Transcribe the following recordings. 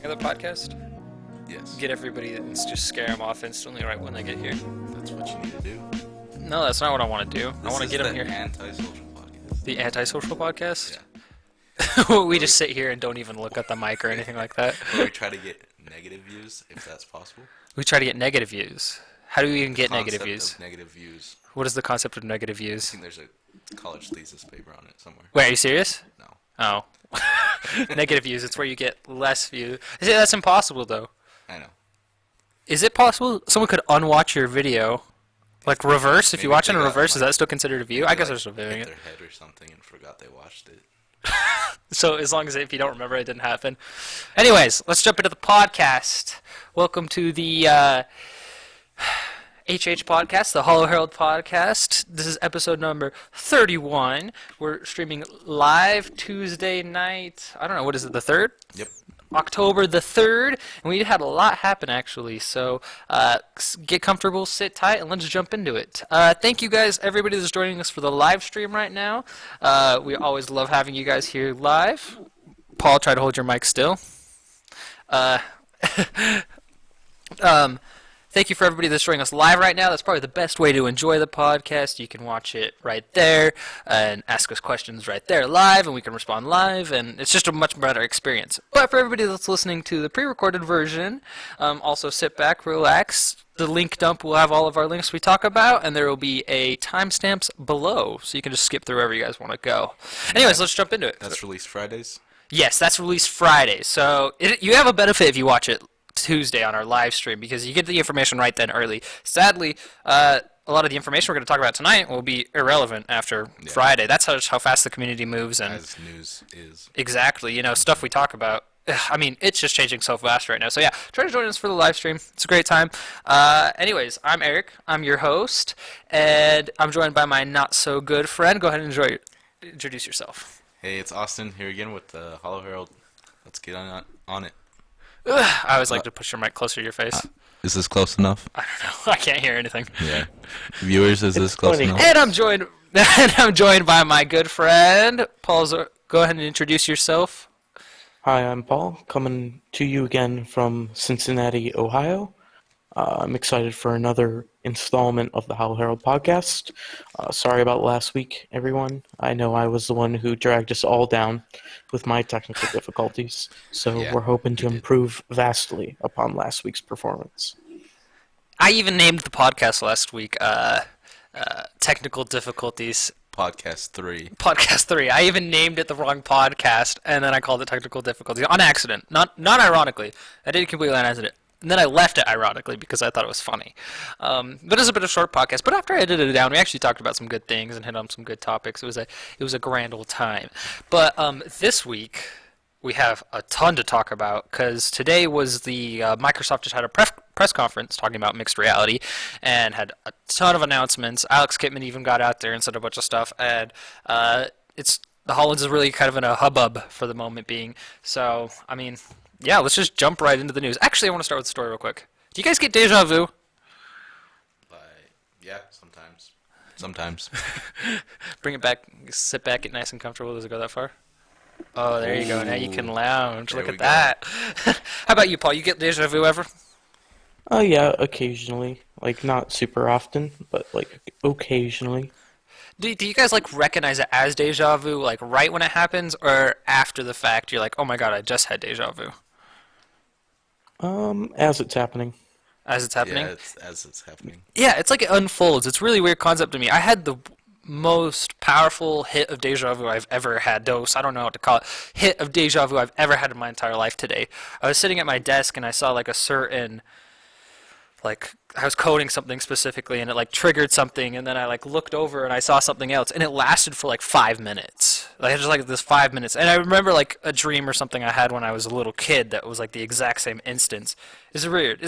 the podcast? Yes. Get everybody and just scare them off instantly right when they get here. That's what you need to do. No, that's not what I want to do. I want to get them here. This is the antisocial podcast. The antisocial podcast? Yeah. We just sit here and don't even look at the mic or anything like that. Where we try to get negative views, if that's possible. We try to get negative views. How do we even get negative Concept views? of negative views. What is the concept of negative I views? think there's a college thesis paper on it somewhere. Wait, are you serious? No. Oh. Negative views, it's where you get less views. I say that's impossible, though. I know. Is it possible someone could unwatch your video? Like reverse? If you Maybe watch it they in got, reverse, is like- that still considered a view? Maybe I guess they, they're still viewing hit it. their head or something and forgot they watched it. So as long as if you don't remember, it didn't happen. Anyways, let's jump into the podcast. Welcome to the HH Podcast, the Holo Herald Podcast. This is episode number 31. We're streaming live Tuesday night. I don't know, what is it, the 3rd? Yep. October the 3rd, and we had a lot happen actually, so get comfortable, sit tight, and let's jump into it. Thank you guys, everybody that's joining us for the live stream right now. We always love having you guys here live. Paul, try to hold your mic still. Thank you for everybody that's joining us live right now. That's probably the best way to enjoy the podcast. You can watch it right there and ask us questions right there live, and we can respond live, and it's just a much better experience. But for everybody that's listening to the pre-recorded version, also sit back, relax. The link dump will have all of our links we talk about, and there will be a timestamps below, so you can just skip through wherever you guys want to go. Anyways, let's jump into it. That's released Fridays? Yes, that's released Friday. So you have a benefit if you watch it Tuesday on our live stream because you get the information right then early. Sadly, a lot of the information we're going to talk about tonight will be irrelevant after Friday. That's how fast the community moves. And As news is. exactly, stuff we talk about. I mean, it's just changing so fast right now. So yeah, try to join us for the live stream. It's a great time. Anyways, I'm Erik. I'm your host, and I'm joined by my not-so-good friend. Go ahead and introduce yourself. Hey, it's Austin here again with the Holo Herald. Let's get on it. I always like to push your mic closer to your face. Is this close enough? I don't know. I can't hear anything. Yeah. Viewers, is this close enough? And I'm joined by my good friend Paul. Go ahead and introduce yourself. Hi, I'm Paul, coming to you again from Cincinnati, Ohio. I'm excited for another installment of the Holo Herald Podcast. Sorry about last week, everyone. I know I was the one who dragged us all down with my technical difficulties, so Yeah, we're hoping to we did. improve vastly upon last week's performance. I even named the podcast last week Technical Difficulties Podcast 3. Podcast 3. I even named it the wrong podcast, and then I called it Technical Difficulties on accident. Not ironically. I did it completely on accident. And then I left it ironically because I thought it was funny. But it's a bit of a short podcast. But after I edited it down, we actually talked about some good things and hit on some good topics. It was a grand old time. But this week we have a ton to talk about because today was the Microsoft just had a press conference talking about mixed reality and had a ton of announcements. Alex Kipman even got out there and said a bunch of stuff. And the HoloLens is really kind of in a hubbub for the moment being. So, I mean, yeah, let's just jump right into the news. Actually, I want to start with the story real quick. Do you guys get deja vu? Yeah, sometimes. Sometimes. Bring it back, sit back, get nice and comfortable. Does it go that far? Oh, there you go. Now you can lounge. There Look we at that. How about you, Paul? You get deja vu ever? Oh, yeah, occasionally. Like, not super often, but, like, occasionally. Do you guys, like, recognize it as deja vu, like, right when it happens, or after the fact, you're like, oh my god, I just had deja vu? As it's happening. As it's happening? Yeah, as it's happening. Yeah, it's like it unfolds. It's a really weird concept to me. I had the most powerful hit of deja vu I've ever had. Dose, I don't know what to call it. Hit of deja vu I've ever had in my entire life today. I was sitting at my desk and I saw like a certain, like, I was coding something specifically and it like triggered something, and then I like looked over and I saw something else, and it lasted for like 5 minutes. Like just like this 5 minutes. And I remember like a dream or something I had when I was a little kid that was like the exact same instance. It's weird.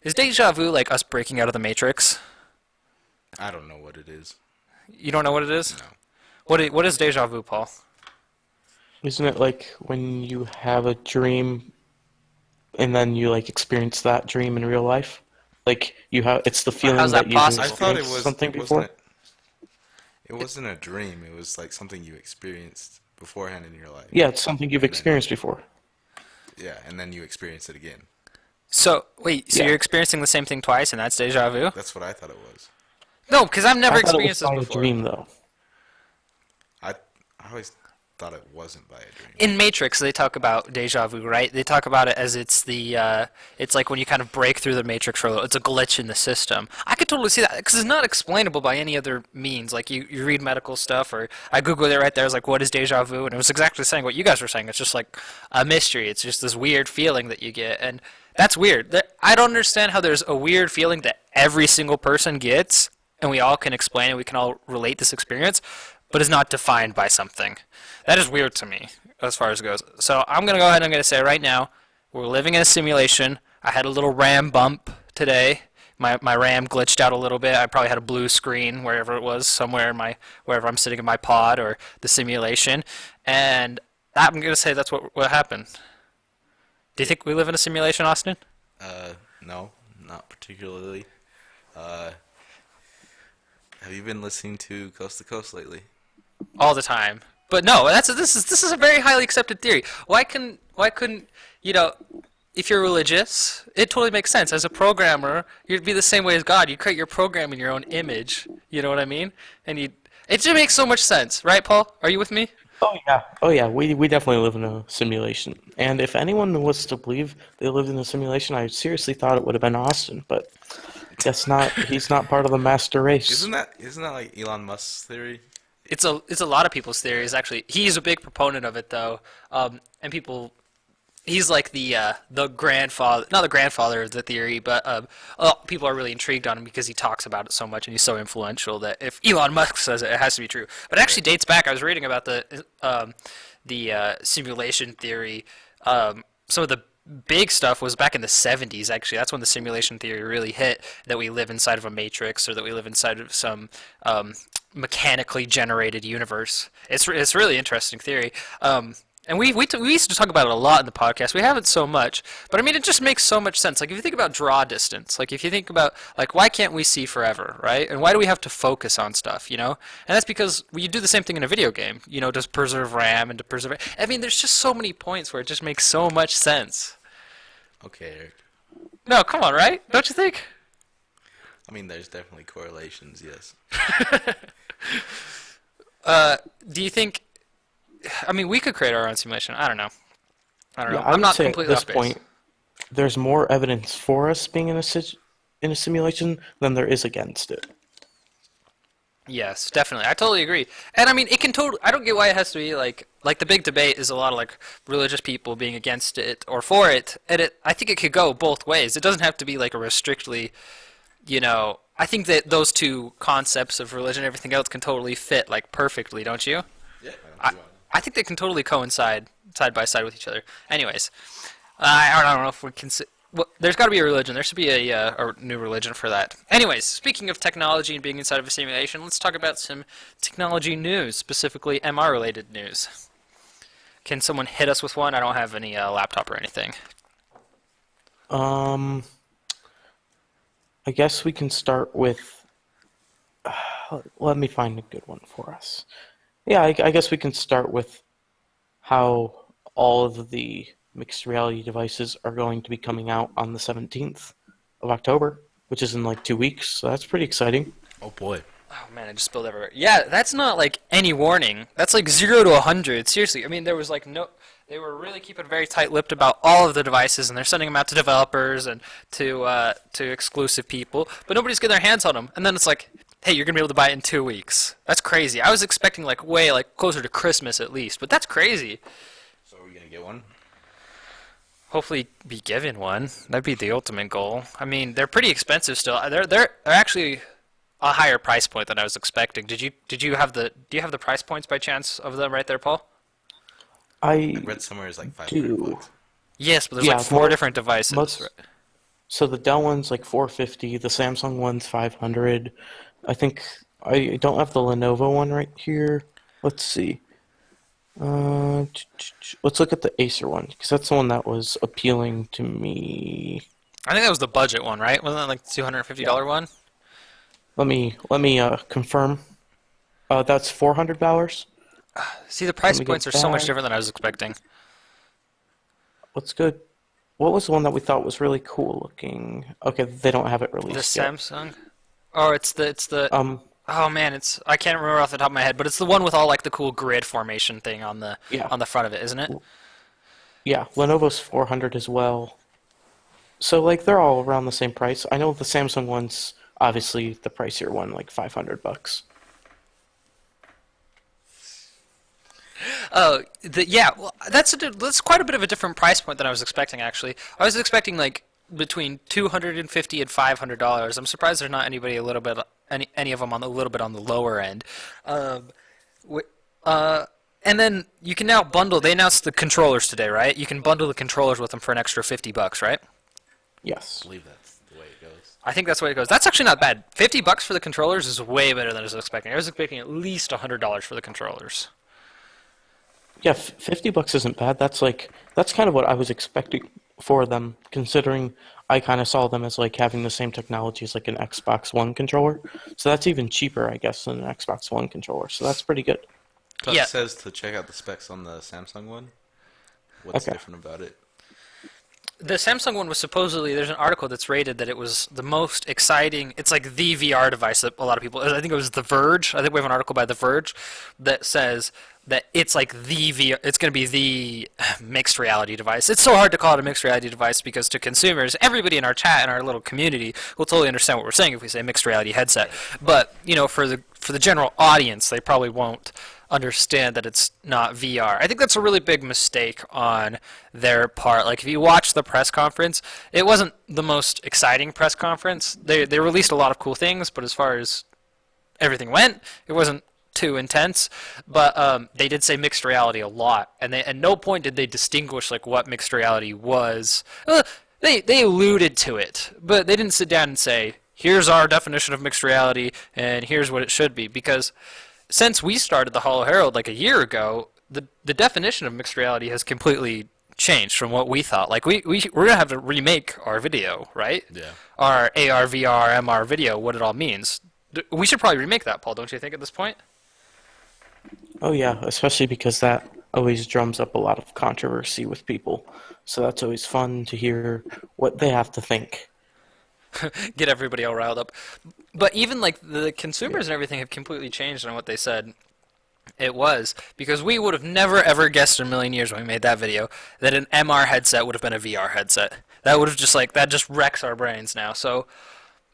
Is deja vu like us breaking out of the Matrix? I don't know what it is. You don't know what it is? No. What is deja vu, Paul? Isn't it like when you have a dream and then you, like, experience that dream in real life? Like, it's the feeling how's that that you've possible? I thought it experienced was something it before. wasn't a dream. It was like something you experienced beforehand in your life. Yeah, it's something you've experienced before. Yeah, and then you experience it again. So wait, so Yeah. you're experiencing the same thing twice, and that's deja vu? That's what I thought it was. No, because I've never I thought it was experienced this by a before. dream, though. I always thought it wasn't by a dream. In Matrix, they talk about deja vu, right? They talk about it as it's it's like when you kind of break through the Matrix for a little. It's a glitch in the system. I could totally see that because it's not explainable by any other means. Like you read medical stuff, or I Googled it right there. I was like, what is deja vu? And it was exactly saying what you guys were saying. It's just like a mystery. It's just this weird feeling that you get, and that's weird. I don't understand how there's a weird feeling that every single person gets, and we all can explain it. We can all relate this experience, but is not defined by something. That is weird to me as far as it goes. So I'm going to go ahead and I'm going to say right now, we're living in a simulation. I had a little RAM bump today. My RAM glitched out a little bit. I probably had a blue screen wherever it was, somewhere in wherever I'm sitting in my pod or the simulation. And I'm going to say that's what happened. Do you think we live in a simulation, Austin? No, not particularly. Have you been listening to Coast to Coast lately? All the time. But no, this is a very highly accepted theory. Why couldn't if you're religious, it totally makes sense. As a programmer, you'd be the same way as God. You create your program in your own image. You know what I mean? And it just makes so much sense, right, Paul? Are you with me? Oh yeah, we definitely live in a simulation. And if anyone was to believe they lived in a simulation, I seriously thought it would have been Austin, but guess not. He's not part of the master race. Isn't that like Elon Musk's theory? It's a lot of people's theories actually. He's a big proponent of it though, and he's like the grandfather, not the grandfather of the theory, but people are really intrigued on him because he talks about it so much and he's so influential that if Elon Musk says it, it has to be true. But it actually dates back. I was reading about the simulation theory. Some of the big stuff was back in the 70s actually. That's when the simulation theory really hit, that we live inside of a matrix or that we live inside of some mechanically generated universe. It's really interesting theory. And we used to talk about it a lot in the podcast. We haven't so much, but I mean, it just makes so much sense. Like if you think about draw distance, like if you think about like why can't we see forever, right? And why do we have to focus on stuff, you know? And that's because you do the same thing in a video game, you know, to preserve RAM and to preserve. I mean, there's just so many points where it just makes so much sense. Okay, Eric. No, come on, right? Don't you think? I mean, there's definitely correlations, yes. Do you think? I mean, we could create our own simulation. I don't know. Yeah, I'm would not say completely at off this base. point, there's more evidence for us being in a simulation than there is against it. Yes, definitely. I totally agree. And I mean, it can totally. I don't get why it has to be like the big debate is a lot of like religious people being against it or for it. And I think it could go both ways. It doesn't have to be like a restrictly, you know. I think that those two concepts of religion and everything else can totally fit like perfectly, don't you? Yeah. I think they can totally coincide side by side with each other. Anyways, I don't know if we can. Well, there's got to be a religion. There should be a new religion for that. Anyways, speaking of technology and being inside of a simulation, let's talk about some technology news, specifically MR-related news. Can someone hit us with one? I don't have any laptop or anything. I guess we can start with. Let me find a good one for us. Yeah, I guess we can start with how all of the mixed reality devices are going to be coming out on the 17th of October, which is in like 2 weeks, so that's pretty exciting. Oh boy. Oh man, I just spilled everywhere. Yeah, that's not like any warning. That's like 0 to 100. Seriously, I mean, there was like no. They were really keeping very tight-lipped about all of the devices, and they're sending them out to developers and to exclusive people, but nobody's getting their hands on them. And then it's like, hey, you're gonna be able to buy it in 2 weeks. That's crazy. I was expecting like way like closer to Christmas at least, but that's crazy. So are we gonna get one? Hopefully, be given one. That'd be the ultimate goal. I mean, they're pretty expensive still. They're actually a higher price point than I was expecting. Do you have the price points by chance of them right there, Paul? I read somewhere it's like 500 do. bucks. Yes, but there's Yeah, like four most- different devices. most- So the Dell one's like 450, the Samsung one's 500. I think I don't have the Lenovo one right here. Let's see. Let's look at the Acer one because that's the one that was appealing to me. I think that was the budget one, right? Wasn't that like the $250 one? Let me confirm. That's $400. See, the price Let me points get are so much that. different than I was expecting. What's good? What was the one that we thought was really cool looking? Okay, they don't have it The released yet. Samsung? Oh, it's the Um, oh man, I can't remember off the top of my head, but it's the one with all like the cool grid formation thing yeah, on the front of it, isn't it? yeah. Lenovo's 400 as well. So like they're all around the same price. I know the Samsung one's obviously the pricier one, like $500. Oh, yeah. Well, that's quite a bit of a different price point than I was expecting. Actually, I was expecting like between $250 and $500. I'm surprised there's not any of them on a little bit on the lower end. Um, wh- and then you can now bundle. They announced the controllers today, right? You can bundle the controllers with them for an extra $50, right? Yes. I believe that's the way it goes. I think that's the way it goes. That's actually not bad. $50 for the controllers is way better than I was expecting. I was expecting at least $100 for the controllers. Yeah, $50 isn't bad. That's kind of what I was expecting for them, considering I kind of saw them as like having the same technology as like an Xbox One controller. So that's even cheaper, I guess, than an Xbox One controller. So that's pretty good. Plus Yeah. it says to check out the specs on the Samsung one. What's Okay. different about it? The Samsung one was supposedly, there's an article that's rated that it was the most exciting, it's like the VR device that a lot of people, I think it was The Verge, I think we have an article by The Verge that says that it's like the VR, it's going to be the mixed reality device. It's so hard to call it a mixed reality device because to consumers, everybody in our chat and our little community will totally understand what we're saying if we say mixed reality headset. But, for the general audience, they probably won't understand that it's not VR. I think that's a really big mistake on their part. Like if you watch the press conference, it wasn't the most exciting press conference. They released a lot of cool things, but as far as everything went, it wasn't too intense. But they did say mixed reality a lot, and at no point did they distinguish like what mixed reality was. They alluded to it, but they didn't sit down and say, here's our definition of mixed reality and here's what it should be, because since we started the Holo Herald like a year ago, the definition of mixed reality has completely changed from what we thought. Like we're gonna have to remake our video, right? Yeah. Our AR, VR, MR video, what it all means. We should probably remake that, Paul. Don't you think at this point? Oh yeah, especially because that always drums up a lot of controversy with people. So that's always fun to hear what they have to think. Get everybody all riled up. But even like the consumers and everything have completely changed on what they said it was, because we would have never ever guessed in a million years when we made that video that an MR headset would have been a VR headset. That would have that just wrecks our brains now. So,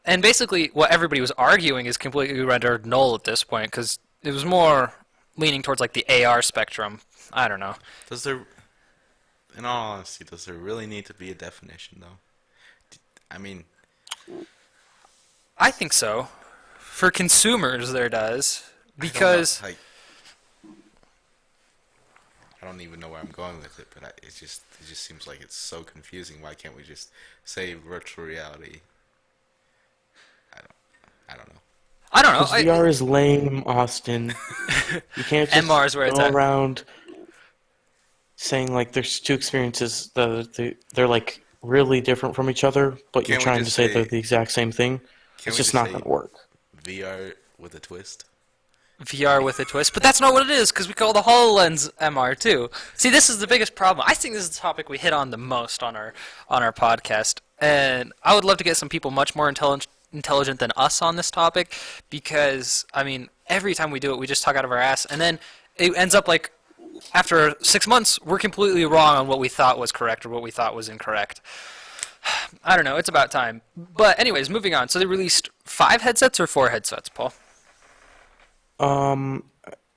and basically what everybody was arguing is completely rendered null at this point, because it was more leaning towards like the AR spectrum. I don't know. In all honesty, does there really need to be a definition though? I mean, I think so. For consumers, there does, because I don't even know where I'm going with it, but it just seems like it's so confusing. Why can't we just say virtual reality? I don't know. I don't know. Because VR is lame, Austin. You can't just MR is where it's go at. around saying like there's two experiences that they're like really different from each other, but you're Can't we trying to just say say- they're the exact same thing. Can It's we just not say going to work. VR with a twist? VR with a twist, but that's not what it is, because we call the HoloLens MR too. See, this is the biggest problem. I think this is the topic we hit on the most on our podcast, and I would love to get some people much more intelligent than us on this topic, because I mean, every time we do it, we just talk out of our ass, and then it ends up like after 6 months, we're completely wrong on what we thought was correct or what we thought was incorrect. I don't know. It's about time. But anyways, moving on. So they released 5 headsets or 4 headsets, Paul?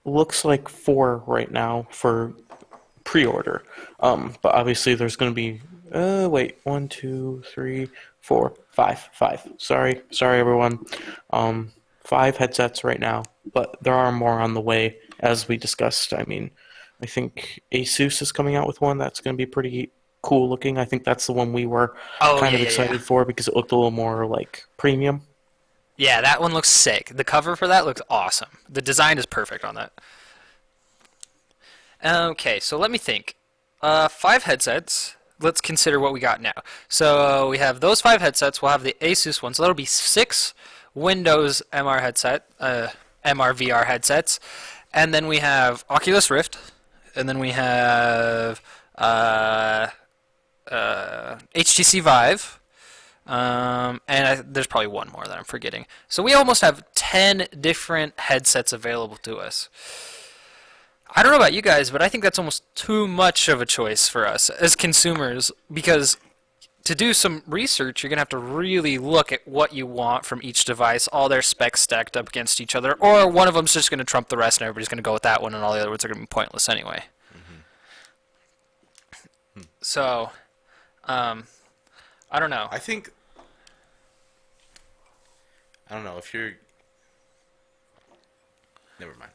Looks like 4 right now for pre-order. But obviously there's going to be wait, 1, 2, 3, 4, 5. Sorry everyone. 5 headsets right now, but there are more on the way as we discussed. I mean, I think Asus is coming out with one that's going to be pretty cool looking. I think that's the one we were kind of excited for because it looked a little more like premium. Yeah, that one looks sick. The cover for that looks awesome. The design is perfect on that. Okay, so let me think. 5 headsets. Let's consider what we got now. So we have those 5 headsets. We'll have the Asus one. So that'll be 6 Windows MR VR headsets. And then we have Oculus Rift. And then we have HTC Vive, there's probably one more that I'm forgetting. So we almost have 10 different headsets available to us. I don't know about you guys, but I think that's almost too much of a choice for us as consumers, because to do some research, you're going to have to really look at what you want from each device, all their specs stacked up against each other, or one of them's just going to trump the rest and everybody's going to go with that one, and all the other ones are going to be pointless anyway. So, I don't know. I don't know if you're. Never mind.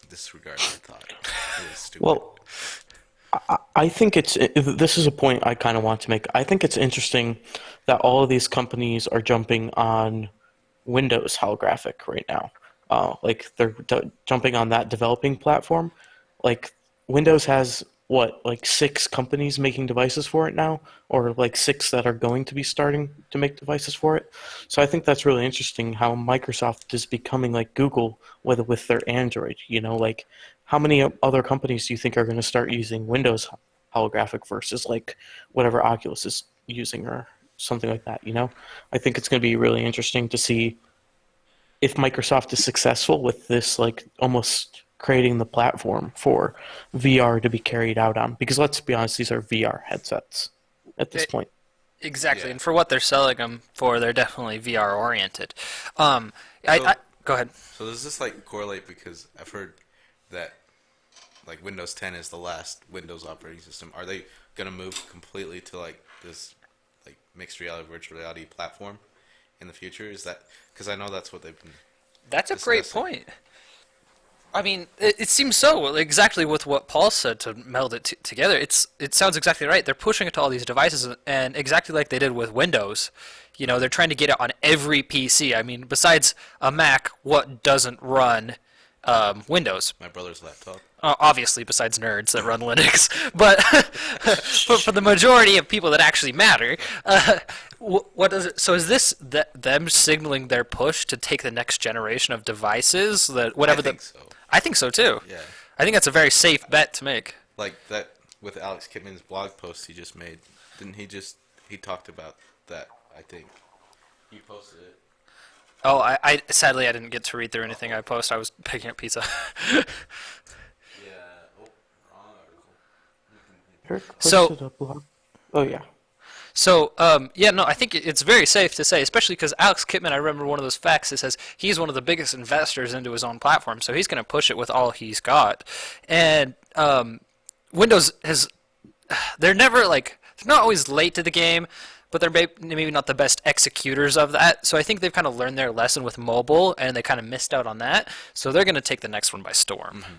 Disregard my thought. It was stupid. Well, I think this is a point I kind of want to make. I think it's interesting that all of these companies are jumping on Windows Holographic right now. Like they're jumping on that developing platform. Like Windows has like 6 companies making devices for it now, or like 6 that are going to be starting to make devices for it. So I think that's really interesting how Microsoft is becoming like Google with their Android. Like how many other companies do you think are going to start using Windows Holographic versus like whatever Oculus is using or something like that? I think it's going to be really interesting to see if Microsoft is successful with this, like almost creating the platform for VR to be carried out on. Because let's be honest, these are VR headsets at this point. Exactly, Yeah. and for what they're selling them for, they're definitely VR oriented. Go ahead. So does this like correlate, because I've heard that like Windows 10 is the last Windows operating system. Are they gonna move completely to like this like mixed reality, virtual reality platform in the future? Is that because I know that's what they've been. That's a great discussing. point. I mean, it seems so exactly with what Paul said to meld it together. It sounds exactly right. They're pushing it to all these devices, and exactly like they did with Windows. They're trying to get it on every PC. I mean, besides a Mac, what doesn't run Windows? My brother's laptop. Obviously, besides nerds that run Linux, but for the majority of people that actually matter, what does it? So is this them signaling their push to take the next generation of devices? I think so. I think so too. Yeah. I think that's a very safe bet to make. Like that with Alex Kipman's blog post he just made. Didn't he talked about that, I think. He posted it. Oh, I sadly I didn't get to read through anything I posted. I was picking up pizza. Yeah. Oh, wrong article. Eric So- posted a blog. Oh yeah. So, yeah, no, I think it's very safe to say, especially because Alex Kipman, I remember one of those facts that says he's one of the biggest investors into his own platform, so he's going to push it with all he's got. And Windows they're never like, they're not always late to the game, but they're maybe not the best executors of that. So I think they've kind of learned their lesson with mobile, and they kind of missed out on that. So they're going to take the next one by storm. Mm-hmm.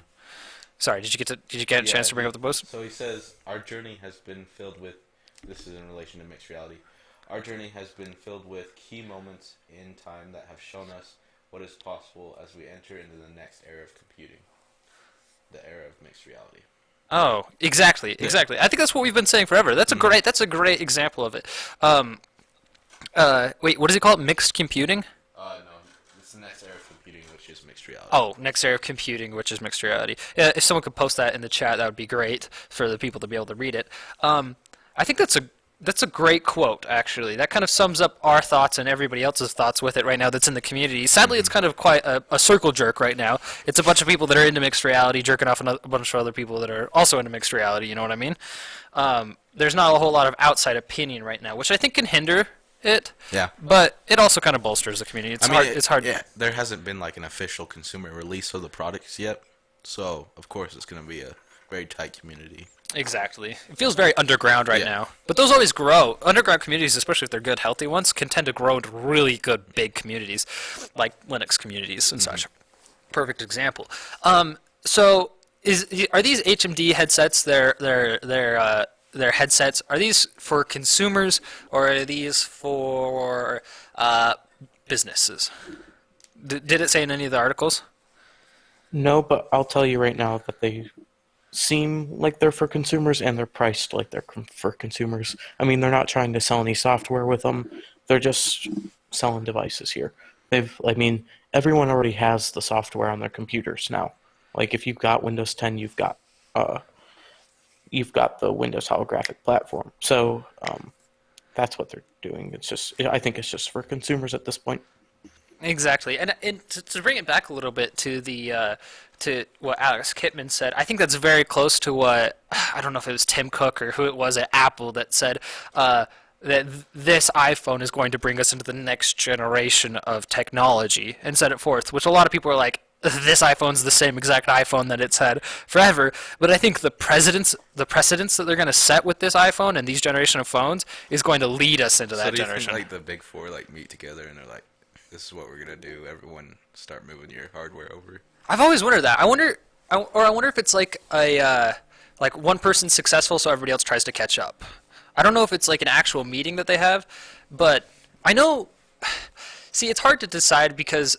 Sorry, did you get a chance to bring up the post? So he says, our journey has been filled with, this is in relation to mixed reality, our journey has been filled with key moments in time that have shown us what is possible as we enter into the next era of computing, the era of mixed reality. Oh, exactly. I think that's what we've been saying forever. That's a great example of it. Wait, what does he call it? Mixed computing? No, it's the next era of computing, which is mixed reality. Oh, next era of computing, which is mixed reality. Yeah, if someone could post that in the chat, that would be great for the people to be able to read it. I think that's a great quote, actually. That kind of sums up our thoughts and everybody else's thoughts with it right now that's in the community. Sadly, it's kind of quite a circle jerk right now. It's a bunch of people that are into mixed reality jerking off a bunch of other people that are also into mixed reality, you know what I mean? There's not a whole lot of outside opinion right now, which I think can hinder it. Yeah. But it also kind of bolsters the community. It's hard. Yeah, there hasn't been like an official consumer release of the products yet, so of course it's going to be a very tight community. Exactly. It feels very underground right Yeah. now. But those always grow. Underground communities, especially if they're good, healthy ones, can tend to grow into really good, big communities, like Linux communities and such. Perfect example. So, are these HMD headsets? Their headsets. Are these for consumers or are these for businesses? Did it say in any of the articles? No, but I'll tell you right now that they seem like they're for consumers and they're priced like they're for consumers. I mean, they're not trying to sell any software with them. They're just selling devices here. Everyone already has the software on their computers now. Like if you've got Windows 10, you've got you've got the Windows Holographic platform. So that's what they're doing. I think it's just for consumers at this point. Exactly, and to bring it back a little bit to the to what Alex Kipman said, I think that's very close to what I don't know if it was Tim Cook or who it was at Apple that said that this iPhone is going to bring us into the next generation of technology and set it forth, which a lot of people are like, this iPhone's the same exact iPhone that it's had forever. But I think the precedence that they're going to set with this iPhone and these generation of phones is going to lead us into that do you generation. think, like, the big four like meet together and they're like, this is what we're gonna do. Everyone start moving your hardware over. I've always wondered that. I wonder if it's like a like one person's successful, so everybody else tries to catch up. I don't know if it's like an actual meeting that they have, but I know. See, it's hard to decide because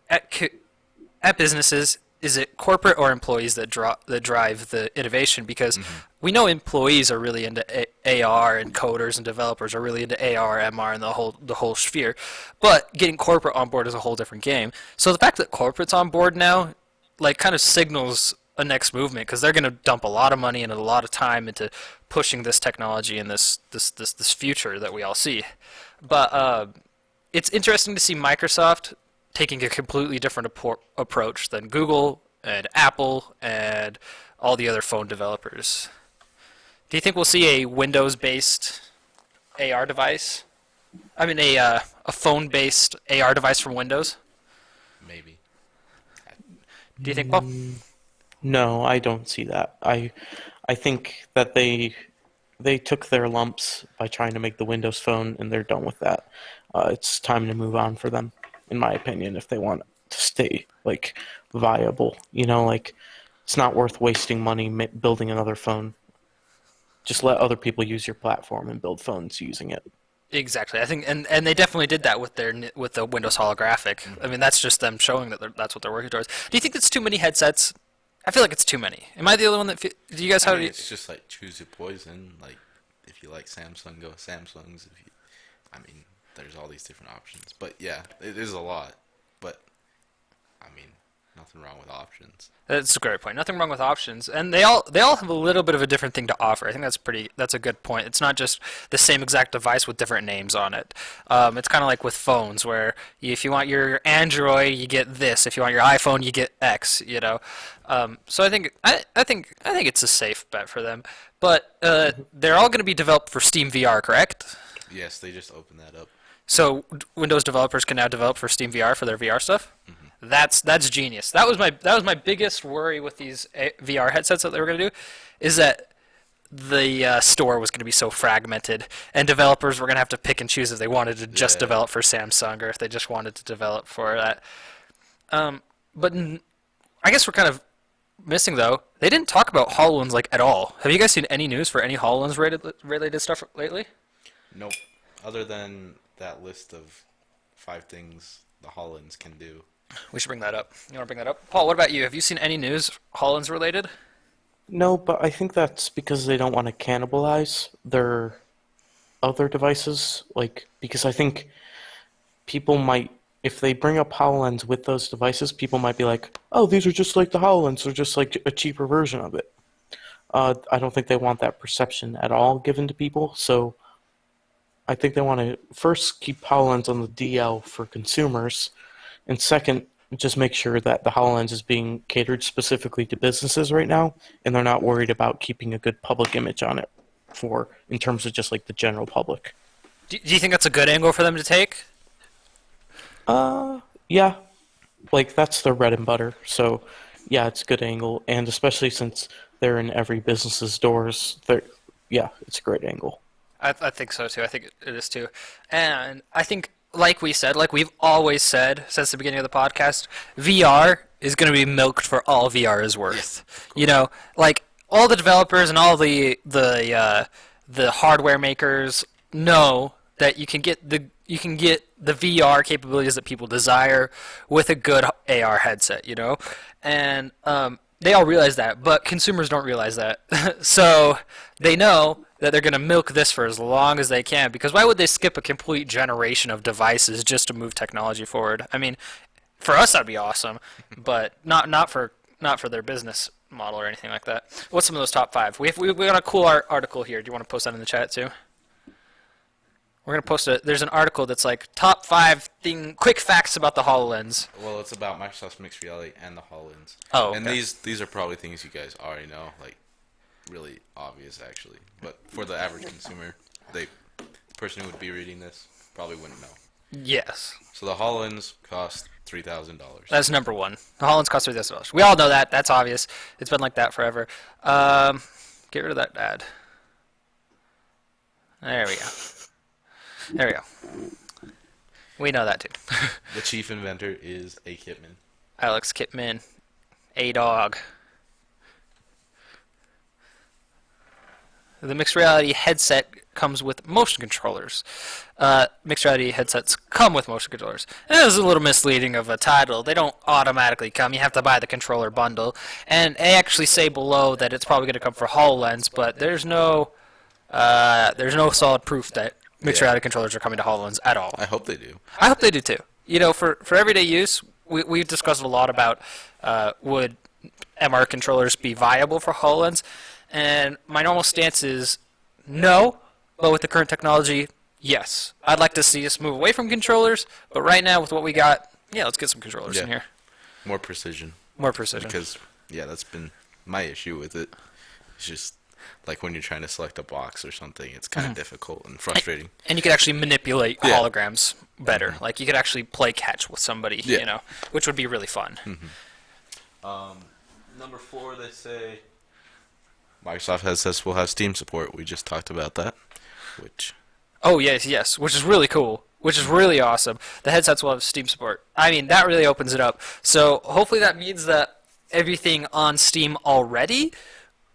at businesses, is it corporate or employees that drive the innovation? Because we know employees are really into AR, and coders and developers are really into AR, MR, and the whole sphere. But getting corporate on board is a whole different game. So the fact that corporate's on board now, like, kind of signals a next movement, because they're going to dump a lot of money and a lot of time into pushing this technology and this future that we all see. But it's interesting to see Microsoft taking a completely different approach than Google and Apple and all the other phone developers. Do you think we'll see a Windows-based AR device? I mean, a phone-based AR device from Windows? Maybe. Do you think, Paul? No, I don't see that. I think that they took their lumps by trying to make the Windows Phone, and they're done with that. It's time to move on for them, in my opinion, if they want to stay like viable. You know, like, it's not worth wasting money building another phone. Just let other people use your platform and build phones using it. Exactly. I think, and they definitely did that with the Windows Holographic. I mean, that's just them showing that that's what they're working towards. Do you think that's too many headsets? I feel like it's too many. Am I the only one that? Do you guys have? It's just like choose your poison. Like, if you like Samsung, go with Samsungs. I mean, there's all these different options. But yeah, it is a lot. But I mean, nothing wrong with options. That's a great point. Nothing wrong with options, and they all have a little bit of a different thing to offer. I think that's a good point. It's not just the same exact device with different names on it. It's kind of like with phones, where if you want your Android, you get this. If you want your iPhone, you get X. You know, so I think it's a safe bet for them. But they're all going to be developed for Steam VR, correct? Yes, they just opened that up. So Windows developers can now develop for Steam VR for their VR stuff. That's genius. That was my biggest worry with these VR headsets that they were going to do, is that the store was going to be so fragmented, and developers were going to have to pick and choose if they wanted to just develop for Samsung or if they just wanted to develop for that. But I guess we're kind of missing, though. They didn't talk about HoloLens like at all. Have you guys seen any news for any HoloLens related stuff lately? Nope. Other than that list of 5 things the HoloLens can do. We should bring that up. You want to bring that up? Paul, what about you? Have you seen any news HoloLens related? No, but I think that's because they don't want to cannibalize their other devices. Like, because I think people might, if they bring up HoloLens with those devices, people might be like, oh, these are just like the HoloLens. They're just like a cheaper version of it. I don't think they want that perception at all given to people. So I think they want to first keep HoloLens on the DL for consumers, and second, just make sure that the HoloLens is being catered specifically to businesses right now, and they're not worried about keeping a good public image on it in terms of just like the general public. Do you think that's a good angle for them to take? Yeah. Like, that's their bread and butter. So, yeah, it's a good angle, and especially since they're in every business's doors, it's a great angle. I think so too. I think it is too. And I think, like we've always said since the beginning of the podcast, VR is going to be milked for all VR is worth. Yes, you know, like, all the developers and all the hardware makers know that you can get the VR capabilities that people desire with a good AR headset, you know? And they all realize that, but consumers don't realize that. So they know that they're going to milk this for as long as they can, because why would they skip a complete generation of devices just to move technology forward? I mean, for us that'd be awesome, but not for their business. model or anything like that. What's some of those top 5? We got a cool article here. Do you want to post that in the chat too? We're gonna post it. There's an article that's like top 5 quick facts about the HoloLens. Well, it's about Microsoft's mixed reality and the HoloLens. Oh, okay. And these are probably things you guys already know, like really obvious actually. But for the average consumer, the person who would be reading this probably wouldn't know. Yes. So the HoloLens cost $3,000. That's number 1. The HoloLens costs $3,000. We all know that. That's obvious. It's been like that forever. Get rid of that ad. There we go. There we go. We know that too. The chief inventor is A. Kipman. Alex Kipman. A-Dog. The mixed reality headset comes with motion controllers. Mixed reality headsets come with motion controllers. And this is a little misleading of a title. They don't automatically come. You have to buy the controller bundle. And they actually say below that it's probably going to come for HoloLens, but there's no solid proof that mixed reality controllers are coming to HoloLens at all. I hope they do. I hope they do too. You know, for everyday use, we've discussed a lot about would MR controllers be viable for HoloLens, and my normal stance is no, but with the current technology, yes. I'd like to see us move away from controllers, but right now with what we got, yeah, let's get some controllers in here. More precision. More precision. Because, yeah, that's been my issue with it. It's just like when you're trying to select a box or something, it's kind of difficult and frustrating. And you could actually manipulate holograms better. Like you could actually play catch with somebody, you know, which would be really fun. Number 4, they say Microsoft headsets will have Steam support. We just talked about that, which... Oh, yes, which is really cool, which is really awesome. The headsets will have Steam support. I mean, that really opens it up. So hopefully that means that everything on Steam already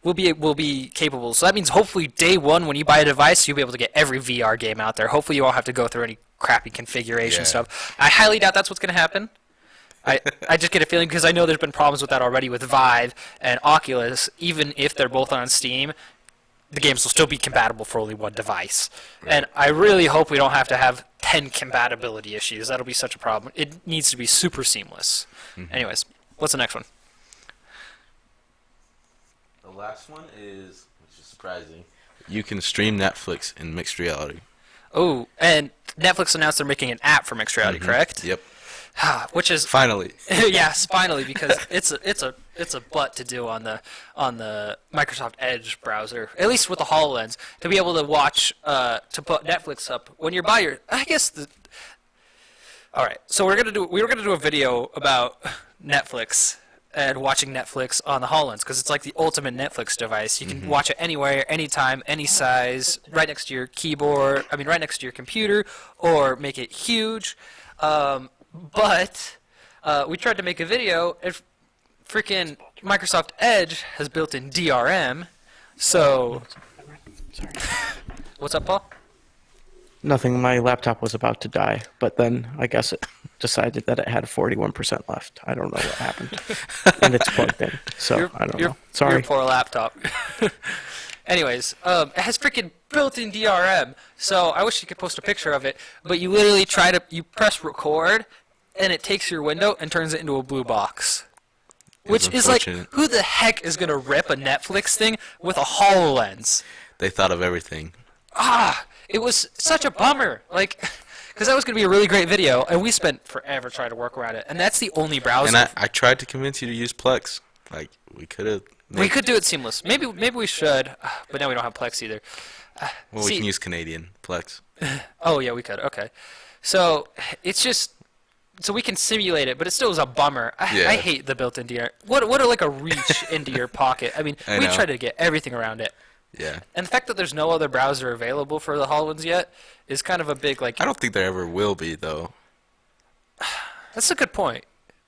will be capable. So that means hopefully day one when you buy a device, you'll be able to get every VR game out there. Hopefully you won't have to go through any crappy configuration stuff. I highly doubt that's what's going to happen. I just get a feeling because I know there's been problems with that already with Vive and Oculus. Even if they're both on Steam, the games will still be compatible for only one device. Right. And I really hope we don't have to have 10 compatibility issues. That'll be such a problem. It needs to be super seamless. Anyways, what's the next one? The last one is, which is surprising, you can stream Netflix in mixed reality. Oh, and Netflix announced they're making an app for mixed reality, correct? Yep. Which is finally. Yes, finally, because it's a butt to do on the Microsoft Edge browser, at least with the HoloLens, to be able to watch to put Netflix up when you're by your. I guess the. All right, so we were gonna do a video about Netflix and watching Netflix on the HoloLens because it's like the ultimate Netflix device. You can watch it anywhere, anytime, any size, right next to your keyboard. I mean, right next to your computer, or make it huge. But we tried to make a video, and freaking Microsoft Edge has built-in DRM, so... Sorry. What's up, Paul? Nothing. My laptop was about to die, but then I guess it decided that it had 41% left. I don't know what happened. And it's plugged in, so I don't know. Sorry. Your poor laptop. Anyways, it has freaking built-in DRM, so I wish you could post a picture of it, but you literally you press record, and it takes your window and turns it into a blue box. Which is like, who the heck is going to rip a Netflix thing with a HoloLens? They thought of everything. It was such a bummer. Like, because that was going to be a really great video, and we spent forever trying to work around it. And that's the only browser. And I tried to convince you to use Plex. Like, we could have... We could do it seamless. Maybe we should, but now we don't have Plex either. Well, we can use Canadian Plex. Oh, yeah, we could. Okay. So, it's just... So we can simulate it, but it still is a bummer. I hate the built-in DRM. What like a reach into your pocket. I mean, we try to get everything around it. Yeah. And the fact that there's no other browser available for the HoloLens yet is kind of a big, like... I don't think there ever will be, though. That's a good point.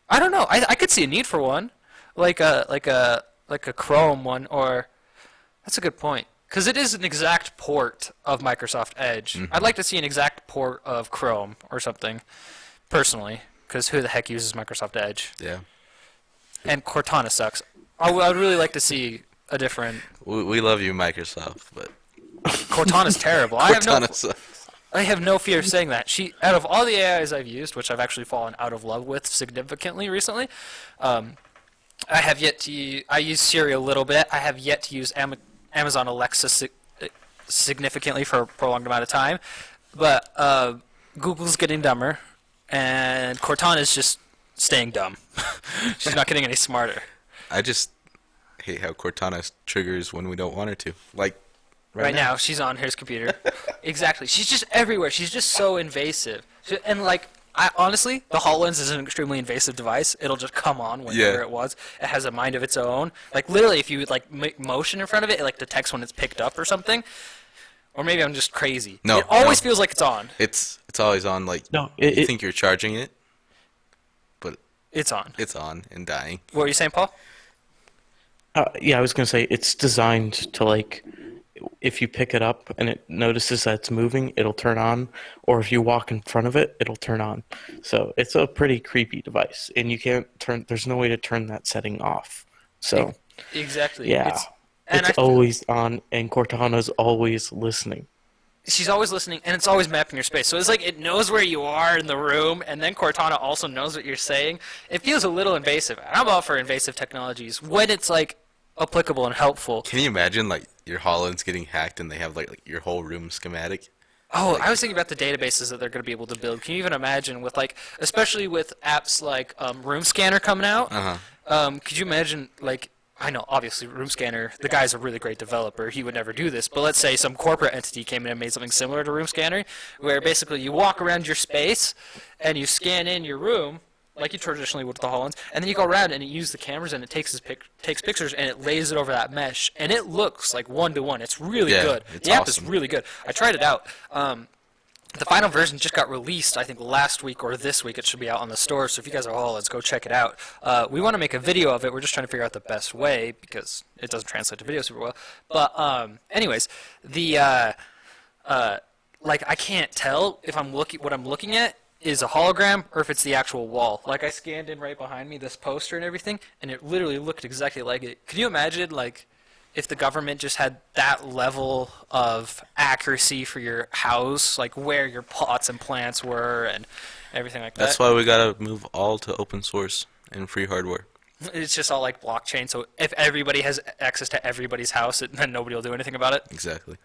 I don't know. I could see a need for one. Like a Chrome one, or... That's a good point. Because it is an exact port of Microsoft Edge. I'd like to see an exact port of Chrome or something. Personally, because who the heck uses Microsoft Edge? Yeah. And Cortana sucks. I would really like to see a different... We love you, Microsoft, but... Cortana's terrible. Cortana sucks. I have no fear of saying that. Out of all the AIs I've used, which I've actually fallen out of love with significantly recently, I have yet to. I use Siri a little bit. I have yet to use Amazon Alexa significantly for a prolonged amount of time. But Google's getting dumber, and Cortana's just staying dumb. She's not getting any smarter. I just hate how Cortana triggers when we don't want her to. Like Right now, she's on his computer. Exactly. She's just everywhere. She's just so invasive. And like, honestly, the HoloLens is an extremely invasive device. It'll just come on whenever it was. It has a mind of its own. Like literally, if you like make motion in front of it, it like detects when it's picked up or something. Or maybe I'm just crazy. No, it always feels like it's on. It's always on. Like No, you think you're charging it, but It's on. it's on and dying. What were you saying, Paul? Yeah, I was gonna say it's designed to like, if you pick it up and it notices that it's moving, it'll turn on, or if you walk in front of it, it'll turn on. So it's a pretty creepy device, and you can't turn. There's no way to turn that setting off. So Exactly. yeah, it's always on, and Cortana's always listening. She's always listening, and it's always mapping your space. So it's like it knows where you are in the room, and then Cortana also knows what you're saying. It feels a little invasive. I'm all for invasive technologies when it's like applicable and helpful. Can you imagine like your HoloLens getting hacked and they have like your whole room schematic? Oh, I was thinking about the databases that they're going to be able to build. Can you even imagine with like, especially with apps like Roomscanner coming out? Could you imagine like, I know obviously Roomscanner, the guy's a really great developer. He would never do this, but let's say some corporate entity came in and made something similar to Roomscanner, where basically you walk around your space and you scan in your room like you traditionally would with the HoloLens, and then you go around and you use the cameras and it takes pictures and it lays it over that mesh, and it looks like one-to-one. It's really good. It's the app is awesome. really good. I tried it out. The final version just got released, I think, last week or this week. It should be out on the store, so if you guys are HoloLens, go check it out. We want to make a video of it. We're just trying to figure out the best way because it doesn't translate to video super well. But anyways, the like I can't tell if what I'm looking at is a hologram or if it's the actual wall. Like I scanned in right behind me this poster and everything, and it literally looked exactly like it. Could you imagine like if the government just had that level of accuracy for your house, like where your pots and plants were and everything like that? That's why we gotta move all to open source and free hardware. It's just all like blockchain, so if everybody has access to everybody's house, then nobody will do anything about it. Exactly.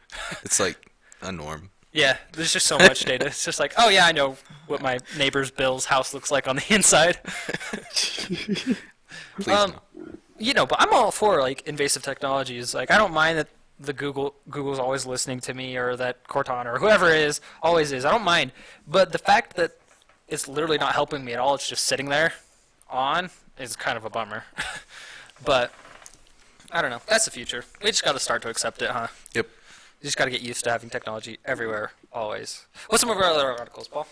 It's like a norm. Yeah, there's just so much data. It's just like, oh yeah, I know what my neighbor's Bill's house looks like on the inside. Please no. You know, but I'm all for like invasive technologies. Like I don't mind that the Google's always listening to me, or that Cortana or whoever it is always is. I don't mind, but the fact that it's literally not helping me at all, it's just sitting there on, is kind of a bummer. But I don't know. That's the future. We just got to start to accept it, huh? Yep. You just got to get used to having technology everywhere, always. What's some of our other articles, Paul?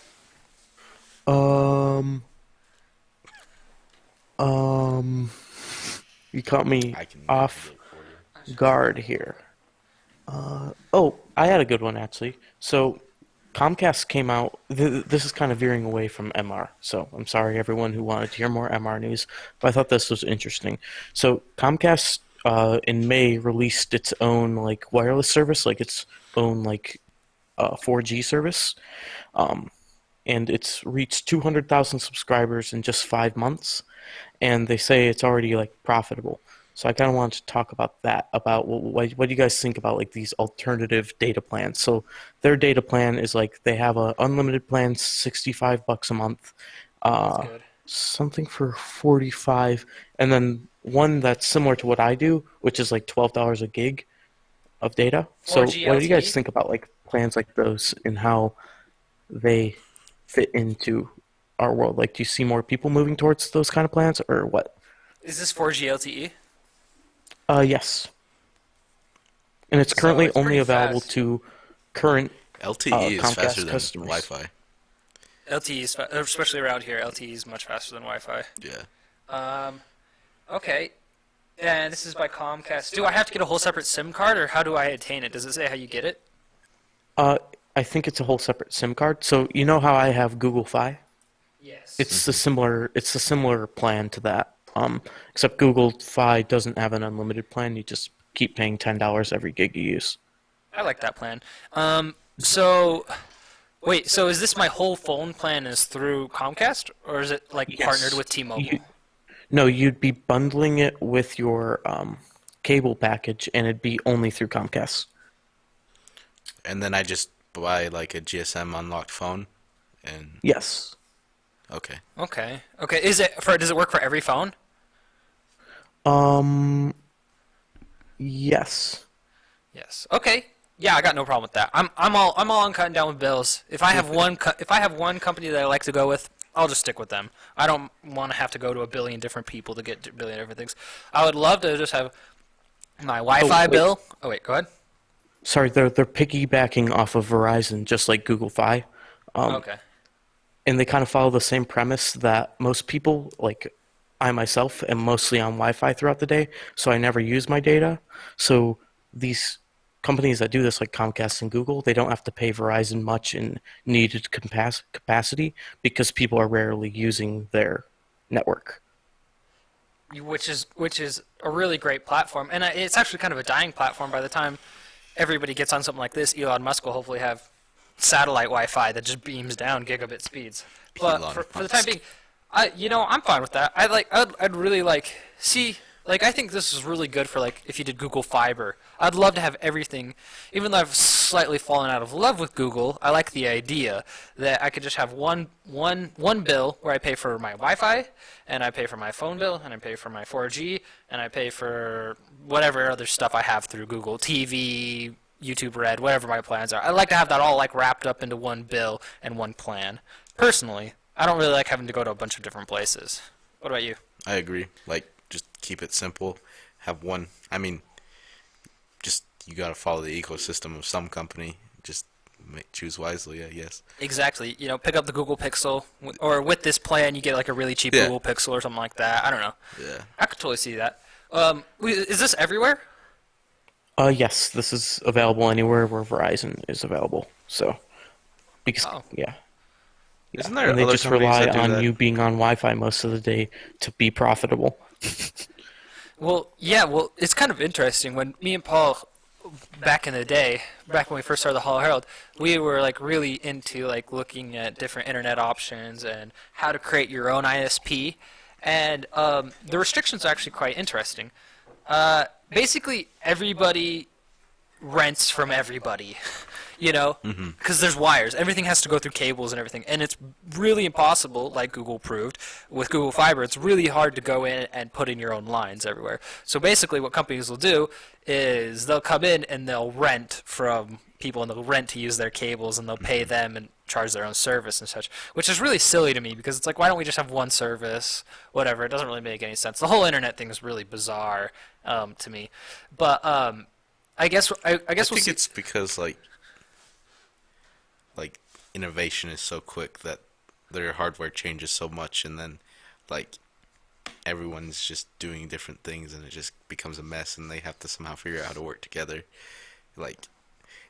You caught me I can off guard here. Oh, I had a good one actually. So, Comcast came out. This is kind of veering away from MR, so I'm sorry everyone who wanted to hear more MR news, but I thought this was interesting. So, Comcast in May released its own like wireless service, like its own like 4G service, and it's reached 200,000 subscribers in just 5 months, and they say it's already like profitable. So I kind of wanted to talk about that, about what do you guys think about like these alternative data plans? So their data plan is like they have a unlimited plan, $65 a month, Good. something for 45, and then one that's similar to what I do, which is like $12 a gig of data. So 4G what do you guys LTE? think about like plans like those and how they fit into our world? Like, do you see more people moving towards those kind of plans, or what? Is this 4G LTE? Yes. And it's So currently it's only pretty available fast. to current LTE is Comcast faster than customers. Wi-Fi. LTE is, especially around here, LTE is much faster than Wi-Fi. Yeah. Okay. And this is by Comcast. Do I have to get a whole separate SIM card, or how do I attain it? Does it say how you get it? I think it's a whole separate SIM card. So you know how I have Google Fi? Yes. It's the similar plan to that. Except Google Fi doesn't have an unlimited plan. You just keep paying $10 every gig you use. I like that plan. So, wait, so is this my whole phone plan is through Comcast, or is it like Yes. partnered with T-Mobile? No, you'd be bundling it with your cable package, and it'd be only through Comcast. And then I just buy like a GSM unlocked phone, and Yes. okay. Okay. Okay. Does it work for every phone? Um. Yes. Yes. Okay. Yeah, I got no problem with that. I'm all on cutting down with bills. If I have one company that I like to go with, I'll just stick with them. I don't want to have to go to a billion different people to get a billion different things. I would love to just have my Wi-Fi wait. bill. Oh wait, go ahead. Sorry, they're piggybacking off of Verizon, just like Google Fi. Okay. And they kind of follow the same premise that most people, like I myself, am mostly on Wi-Fi throughout the day, so I never use my data. So these companies that do this, like Comcast and Google, they don't have to pay Verizon much in needed capacity because people are rarely using their network. Which is a really great platform, and it's actually kind of a dying platform. By the time everybody gets on something like this, Elon Musk will hopefully have satellite Wi-Fi that just beams down gigabit speeds. But Elon for the time Musk. being, I'm fine with that. I'd really I think this is really good for like if you did Google Fiber. I'd love to have everything, even though I've slightly fallen out of love with Google. I like the idea that I could just have one bill where I pay for my Wi-Fi, and I pay for my phone bill, and I pay for my 4G, and I pay for whatever other stuff I have through Google TV, YouTube Red, whatever my plans are. I'd like to have that all like wrapped up into one bill and one plan. Personally, I don't really like having to go to a bunch of different places. What about you? I agree. Like, just keep it simple. Have one. I mean, just you gotta follow the ecosystem of some company. Just choose wisely, I guess. Exactly. Pick up the Google Pixel, or with this plan, you get like a really cheap Yeah. Google Pixel or something like that. I don't know. Yeah. I could totally see that. Is this everywhere? Yes, this is available anywhere where Verizon is available. So, because Oh. yeah. Isn't there And they other just companies rely that do on that? you being on Wi-Fi most of the day to be profitable. Well, yeah. Well, it's kind of interesting when me and Paul, back in the day, back when we first started the Holo Herald, we were like really into like looking at different internet options and how to create your own ISP, and the restrictions are actually quite interesting. Basically, everybody rents from everybody, because there's wires. Everything has to go through cables and everything, and it's really impossible, like Google proved, with Google Fiber, it's really hard to go in and put in your own lines everywhere. So basically what companies will do is they'll come in and they'll rent from people, and they'll rent to use their cables, and they'll pay them and charge their own service and such, which is really silly to me because it's like, why don't we just have one service, whatever. It doesn't really make any sense. The whole internet thing is really bizarre to me. But I guess I we'll think see. it's because like innovation is so quick that their hardware changes so much, and then like everyone's just doing different things, and it just becomes a mess, and they have to somehow figure out how to work together. Like,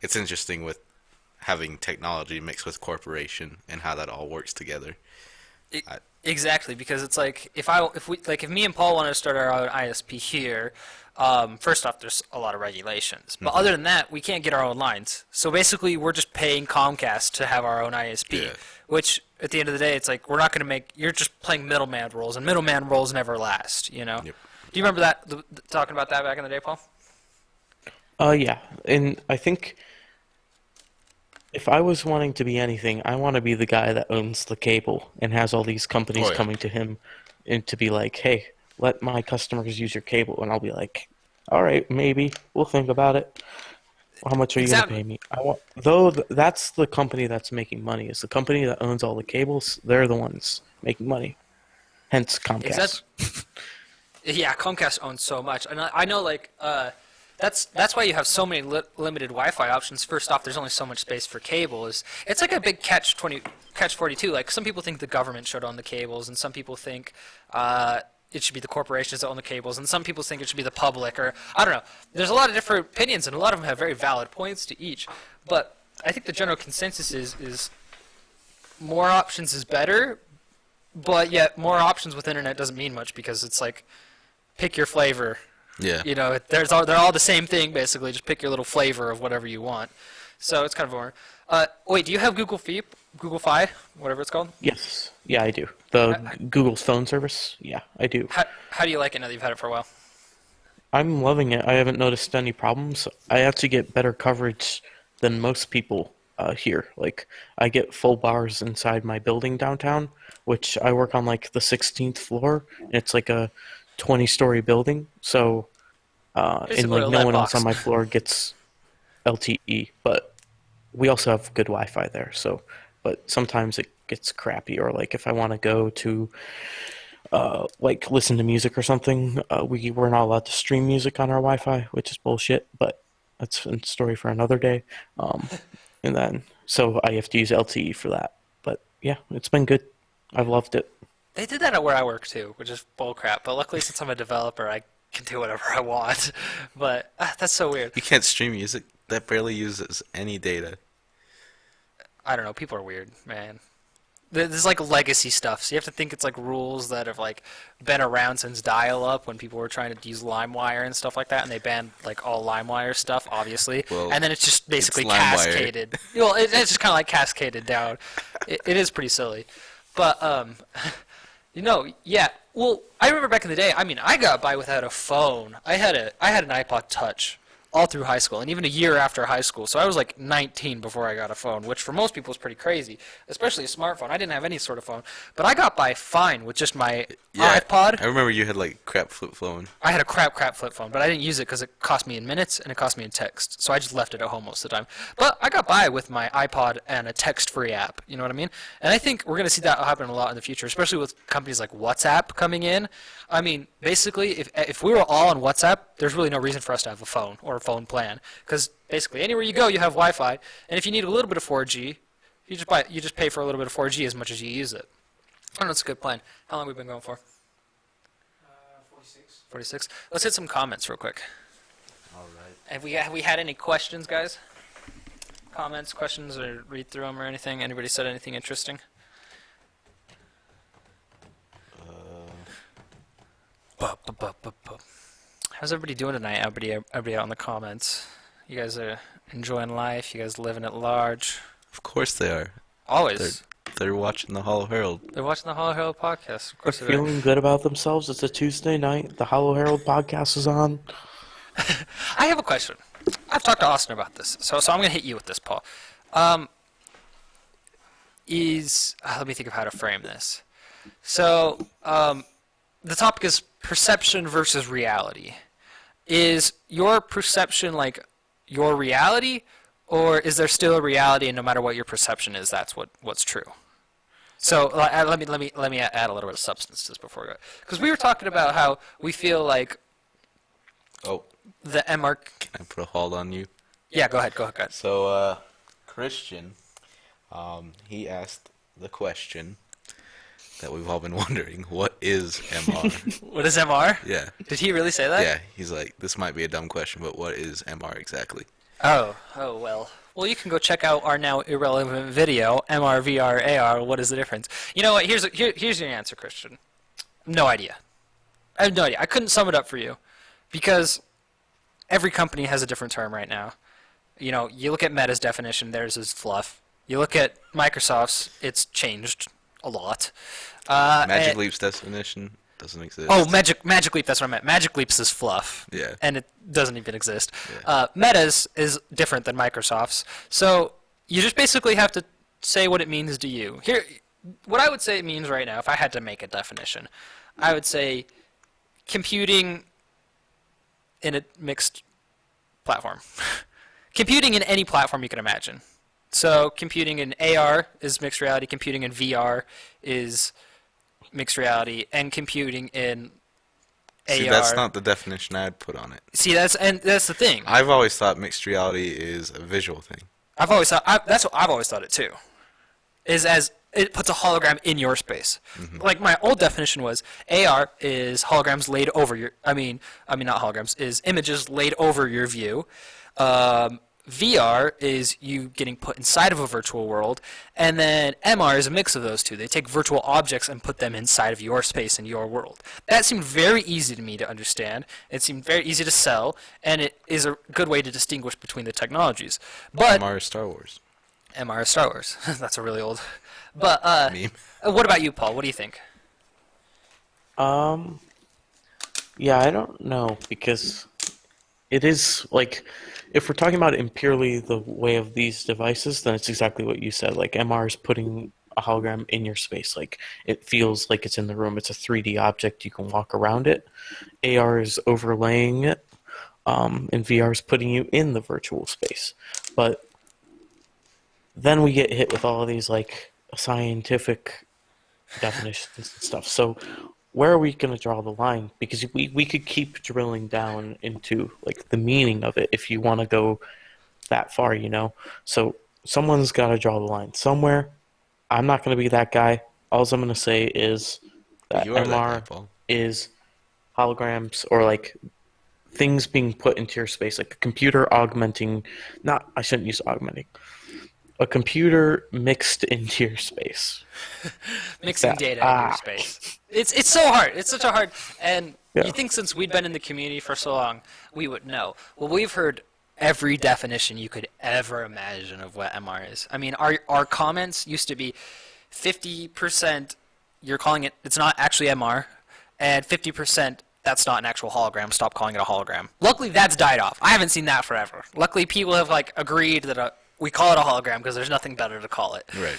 it's interesting with having technology mixed with corporation and how that all works together. Exactly, because it's like if me and Paul wanted to start our own ISP here, first off, there's a lot of regulations. But other than that, we can't get our own lines. So basically, we're just paying Comcast to have our own ISP, Yeah. which at the end of the day, it's like we're not going to make. You're just playing middleman roles, and middleman roles never last. Yep. Do you remember that talking about that back in the day, Paul? Yeah, and I think if I was wanting to be anything, I want to be the guy that owns the cable and has all these companies Oh, yeah. coming to him and to be like, hey, let my customers use your cable. And I'll be like, all right, maybe. We'll think about it. How much are you going to Exactly. pay me? That's the company that's making money. Is the company that owns all the cables. They're the ones making money. Hence Comcast. Yeah, Comcast owns so much, and I know that's why you have so many limited Wi-Fi options. First off, there's only so much space for cable. It's like a big catch 42. Like some people think the government should own the cables, and some people think it should be the corporations that own the cables, and some people think it should be the public, or I don't know. There's a lot of different opinions, and a lot of them have very valid points to each. But I think the general consensus is more options is better, but yet more options with internet doesn't mean much because it's like pick your flavor. Yeah. They're all the same thing basically. Just pick your little flavor of whatever you want. So it's kind of boring. Wait, do you have Google Fi, whatever it's called? Yes. Yeah, I do. The Google's phone service. Yeah, I do. How do you like it now that you've had it for a while? I'm loving it. I haven't noticed any problems. I actually get better coverage than most people here. Like, I get full bars inside my building downtown, which I work on like the 16th floor. It's like a 20-story building, so and Basically like a no lead one else box. on my floor gets LTE, but we also have good Wi-Fi there. So, but sometimes it gets crappy, or like if I want to go to like listen to music or something. We're not allowed to stream music on our Wi-Fi, which is bullshit. But that's a story for another day. And then so I have to use LTE for that. But yeah, it's been good. I've loved it. They did that at where I work too, which is bullcrap. But luckily, since I'm a developer, I can do whatever I want. But that's so weird. You can't stream music. That barely uses any data. I don't know. People are weird, man. There's like legacy stuff, so you have to think it's like rules that have like been around since dial-up when people were trying to use LimeWire and stuff like that, and they banned like all LimeWire stuff, obviously, Well, and then it's just basically it's LimeWire. cascaded. Well, it's just kind of like cascaded down. It is pretty silly, but yeah. Well, I remember back in the day. I mean, I got by without a phone. I had an iPod Touch all through high school, and even a year after high school. So I was like 19 before I got a phone, which for most people is pretty crazy, especially a smartphone. I didn't have any sort of phone, but I got by fine with just my iPod. I remember you had like crap flip phone. I had a crap flip phone, but I didn't use it because it cost me in minutes and it cost me in text. So I just left it at home most of the time. But I got by with my iPod and a text-free app. You know what I mean? And I think we're going to see that happen a lot in the future, especially with companies like WhatsApp coming in. I mean, basically, if we were all on WhatsApp, there's really no reason for us to have a phone or a phone plan, because basically anywhere you go, you have Wi-Fi, and if you need a little bit of 4G, you just pay for a little bit of 4G as much as you use it. I don't know, it's a good plan. How long have we been going for? 46. 46. Let's hit some comments real quick. All right. Have we had any questions, guys? Comments, questions, or read through them or anything? Anybody said anything interesting? How's everybody doing tonight? Everybody out in the comments. You guys are enjoying life. You guys living at large. Of course they are. Always. They're watching the Holo Herald. They're watching the Holo Herald Podcast. Of They're course they're. feeling good about themselves. It's a Tuesday night. The Holo Herald Podcast is on. I have a question. I've talked to Austin about this, so I'm going to hit you with this, Paul. Let me think of how to frame this. So, the topic is perception versus reality. Is your perception like your reality, or is there still a reality, and no matter what your perception is, that's what's true? So let me add a little bit of substance to this before we go, because we were talking about how we feel like Oh, the MR. can I put a hold on you? Yeah, go ahead. So, Christian, he asked the question that we've all been wondering: what is MR? What is MR? Yeah, Did he really say that? yeah. He's like, this might be a dumb question, but what is MR exactly? Oh well. Well, you can go check out our now irrelevant video, MR, VR, AR. What is the difference? You know what? Here's your answer, Christian. No idea. I have no idea. I couldn't sum it up for you, because every company has a different term right now. You know, you look at Meta's definition; theirs is fluff. You look at Microsoft's; it's changed a lot. Magic and- Leap's definition doesn't exist. Oh, Magic Leap, that's what I meant. Magic Leap's is fluff. Yeah. And it doesn't even exist. Yeah. Meta's is different than Microsoft's. So you just basically have to say what it means to you. Here, what I would say it means right now, if I had to make a definition, I would say computing in a mixed platform. Computing in any platform you can imagine. So computing in AR is mixed reality, computing in VR is mixed reality, and computing in See, AR. that's not the definition I'd put on it. See, that's the thing. I've always thought mixed reality is a visual thing. I've always thought that's what I've always thought it too. Is as it puts a hologram in your space. Mm-hmm. Like my old definition was AR is holograms laid over your. I mean not holograms, is images laid over your view. VR is you getting put inside of a virtual world, and then MR is a mix of those two. They take virtual objects and put them inside of your space and your world. That seemed very easy to me to understand. It seemed very easy to sell, and it is a good way to distinguish between the technologies. But MR is Star Wars. MR is Star Wars. That's a really old. But Meme. what about you, Paul? What do you think? Um, yeah, I don't know because it is like if we're talking about it in purely the way of these devices, then it's exactly what you said. Like MR is putting a hologram in your space. Like it feels like it's in the room. It's a 3D object. You can walk around it. AR is overlaying it. And VR is putting you in the virtual space. But then we get hit with all of these like scientific definitions and stuff. So where are we going to draw the line? Because we could keep drilling down into like the meaning of it if you want to go that far, you know. So someone's got to draw the line somewhere. I'm not going to be that guy. All I'm going to say is that You are that guy, MR Paul. is holograms or like things being put into your space, like a computer augmenting. Not, I shouldn't use augmenting. A computer mixed into your space. Mixing That- data in your ah. space. It's so hard. It's such a hard. And Yeah. you think since we'd been in the community for so long, we would know. Well, we've heard every definition you could ever imagine of what MR is. I mean, our comments used to be 50%. You're calling it. It's not actually MR, and 50%. That's not an actual hologram. Stop calling it a hologram. Luckily, that's died off. I haven't seen that forever. Luckily, people have like agreed that we call it a hologram because there's nothing better to call it. Right.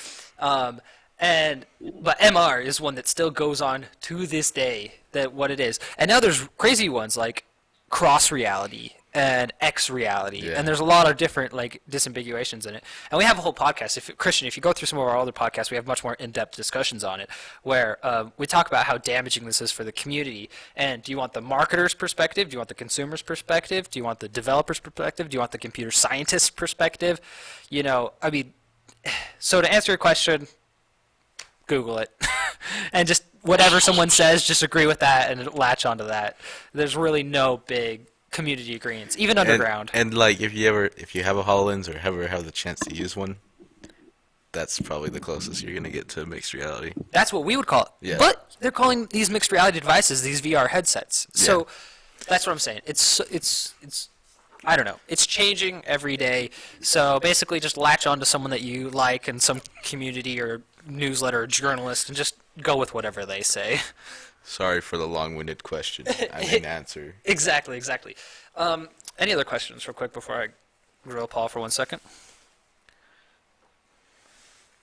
But MR is one that still goes on to this day, that what it is. And now there's crazy ones like cross reality and X reality, Yeah. and there's a lot of different like disambiguations in it. And we have a whole podcast. If you go through some of our other podcasts, we have much more in-depth discussions on it, where we talk about how damaging this is for the community. And do you want the marketer's perspective? Do you want the consumer's perspective? Do you want the developer's perspective? Do you want the computer scientist's perspective? You know, I mean, so to answer your question, Google it, and just whatever someone says, just agree with that and latch onto that. There's really no big community agreements, even underground. And like if you have a HoloLens or ever have the chance to use one, that's probably the closest you're gonna get to mixed reality. That's what we would call it. Yeah. But they're calling these mixed reality devices these VR headsets. So that's what I'm saying. It's I don't know. It's changing every day. So basically, just latch on to someone that you like and some community or newsletter or journalist, and just go with whatever they say. Sorry for the long-winded question. I mean answer. Exactly. Any other questions, real quick, before I grill Paul for 1 second?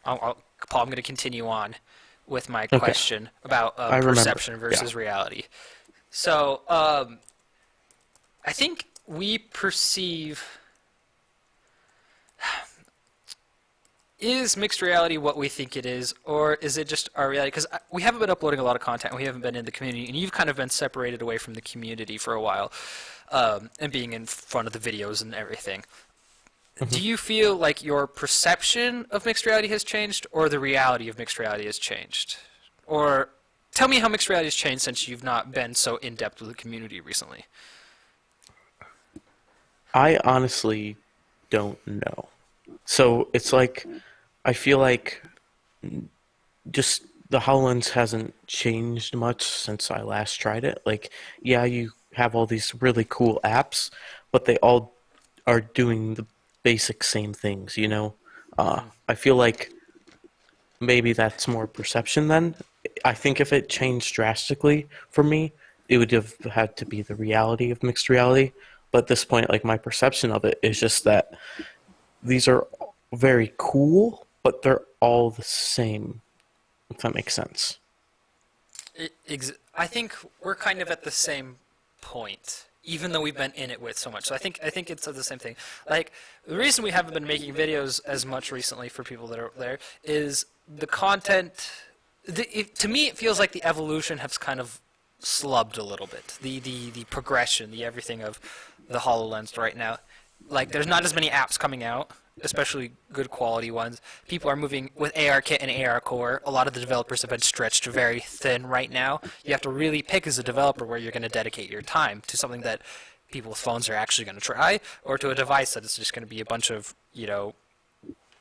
Paul, I'm going to continue on with my question about I remember. perception versus reality. So, I think we perceive... Is mixed reality what we think it is, or is it just our reality? Because we haven't been uploading a lot of content, and we haven't been in the community, and you've kind of been separated away from the community for a while, and being in front of the videos and everything. Do you feel like your perception of mixed reality has changed, or the reality of mixed reality has changed? Or tell me how mixed reality has changed since you've not been so in-depth with the community recently. I honestly don't know. So it's like, I feel like just the HoloLens hasn't changed much since I last tried it. Like, yeah, you have all these really cool apps, but they all are doing the basic same things, you know? I feel like maybe that's more perception then. I think if it changed drastically for me, it would have had to be the reality of mixed reality. But at this point, like, my perception of it is just that these are very cool, but they're all the same, if that makes sense. I think we're kind of at the same point, even though we've been in it with so much. So I think it's the same thing. Like, the reason we haven't been making videos as much recently for people that are there is the content. To me, it feels like the evolution has kind of slubbed a little bit. The progression, the everything of the HoloLens right now. Like, there's not as many apps coming out, especially good quality ones. People are moving with ARKit and ARCore. A lot of the developers have been stretched very thin right now. You have to really pick as a developer where you're going to dedicate your time to something that people with phones are actually going to try, or to a device that is just going to be a bunch of, you know,